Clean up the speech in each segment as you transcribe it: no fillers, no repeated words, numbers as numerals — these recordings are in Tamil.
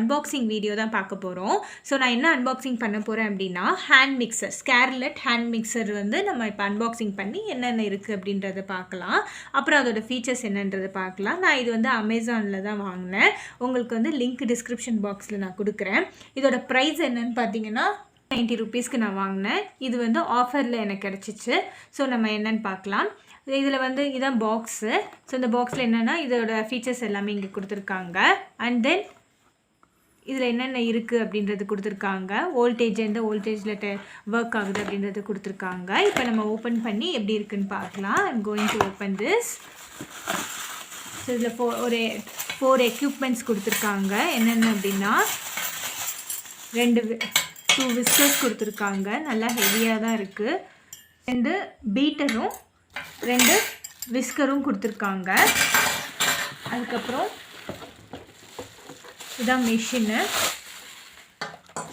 அன்பாக்சிங் வீடியோ தான் பார்க்க போகிறோம். ஸோ நான் என்ன அன்பாக்சிங் பண்ண போகிறேன் அப்படின்னா hand mixer, Scarlett hand mixer வந்து நம்ம இப்போ அன்பாக்சிங் பண்ணி என்னென்ன இருக்குது அப்படின்றத பார்க்கலாம். அப்புறம் அதோட ஃபீச்சர்ஸ் என்னன்றதை பார்க்கலாம். நான் இது வந்து அமேசானில் தான் வாங்கினேன். உங்களுக்கு வந்து லிங்க் டிஸ்கிரிப்ஷன் பாக்ஸில் நான் கொடுக்குறேன். இதோட ப்ரைஸ் என்னன்னு பார்த்தீங்கன்னா 90 ரூபீஸ்க்கு நான் வாங்கினேன். இது வந்து ஆஃபரில் எனக்கு கிடச்சிச்சு. ஸோ நம்ம என்னென்னு பார்க்கலாம். இதில் வந்து இதான் பாக்ஸு. ஸோ இந்த பாக்ஸில் என்னென்னா இதோட ஃபீச்சர்ஸ் எல்லாமே இங்கே கொடுத்துருக்காங்க. அண்ட் தென் இதில் என்னென்ன இருக்குது அப்படின்றது கொடுத்துருக்காங்க. வோல்டேஜ் எந்த வோல்டேஜில் ஒர்க் ஆகுது அப்படின்றது கொடுத்துருக்காங்க. இப்போ நம்ம ஓப்பன் பண்ணி எப்படி இருக்குன்னு பார்க்கலாம். I'm going to open this. So இதில் ஃபோர் எக்யூப்மெண்ட்ஸ் கொடுத்துருக்காங்க. என்னென்ன அப்படின்னா 2 விஸ்கர்ஸ் கொடுத்துருக்காங்க. நல்லா ஹெவியாக தான் இருக்குது. 2 பீட்டரும் 2 விஸ்கரும் கொடுத்துருக்காங்க. அதுக்கப்புறம் இதான் மிஷினு.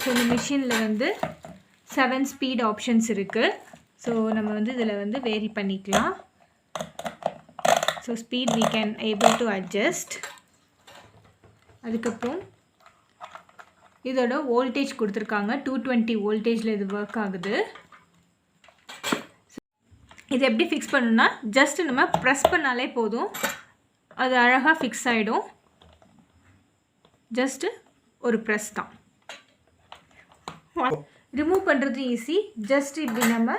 ஸோ இந்த மிஷினில் வந்து 7 ஸ்பீட் ஆப்ஷன்ஸ் இருக்குது. ஸோ நம்ம வந்து இதில் வந்து வேரி பண்ணிக்கலாம். So speed we can able to adjust. அதுக்கப்புறம் இதோட வோல்டேஜ் கொடுத்துருக்காங்க. 220 வோல்டேஜில் இது ஒர்க் ஆகுது. இது எப்படி ஃபிக்ஸ் பண்ணணும்னா ஜஸ்ட் நம்ம ப்ரெஸ் பண்ணாலே போதும், அது அழகாக ஃபிக்ஸ் ஆகிடும். ஜஸ்ட்டு ஒரு ப்ரெஸ் தான். ரிமூவ் பண்ணுறது ஈஸி. ஜஸ்ட் இப்படி நம்ம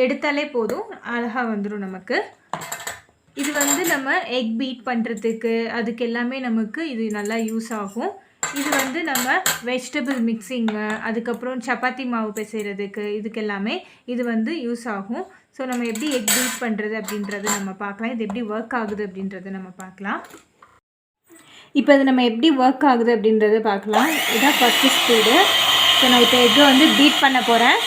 எடுத்தாலே போதும், அழகாக வந்துடும் நமக்கு. இது வந்து நம்ம எக் பீட் பண்ணுறதுக்கு அதுக்கு எல்லாமே நமக்கு இது நல்லா யூஸ் ஆகும். இது வந்து நம்ம வெஜிடபிள் மிக்சிங்கு, அதுக்கப்புறம் சப்பாத்தி மாவு பிசைகிறதுக்கு இதுக்கு எல்லாமே இது வந்து யூஸ் ஆகும். ஸோ நம்ம எப்படி எக் பீட் பண்ணுறது அப்படின்றத நம்ம பார்க்கலாம். இது எப்படி ஒர்க் ஆகுது அப்படின்றத நம்ம பார்க்கலாம். இப்போ இது நம்ம எப்படி ஒர்க் ஆகுது அப்படின்றத பார்க்கலாம். இதான் ஃபஸ்ட்டு ஸ்பீடு. ஸோ நான் இப்போ எக்கை வந்து பீட் பண்ண போகிறேன்.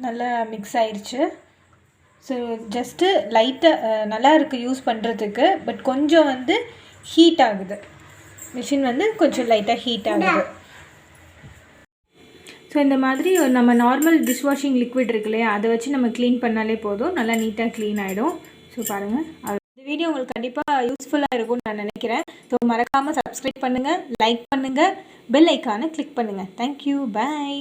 நல்லா மிக்ஸ் ஆயிடுச்சு. ஸோ ஜஸ்ட்டு லைட்டாக நல்லா இருக்குது யூஸ் பண்ணுறதுக்கு. பட் கொஞ்சம் வந்து ஹீட் ஆகுது. மிஷின் வந்து கொஞ்சம் லைட்டாக ஹீட் ஆகுது. ஸோ இந்த மாதிரி நம்ம நார்மல் டிஷ்வாஷிங் லிக்விட் இருக்கு இல்லையா, அதை வச்சு நம்ம க்ளீன் பண்ணாலே போதும், நல்லா நீட்டாக க்ளீன் ஆகிடும். ஸோ பாருங்கள், இந்த வீடியோ உங்களுக்கு கண்டிப்பாக யூஸ்ஃபுல்லாக இருக்கும்னு நான் நினைக்கிறேன். ஸோ மறக்காமல் சப்ஸ்கிரைப் பண்ணுங்கள், லைக் பண்ணுங்கள், பெல் ஐக்கானை கிளிக் பண்ணுங்கள். தேங்க்யூ, பாய்.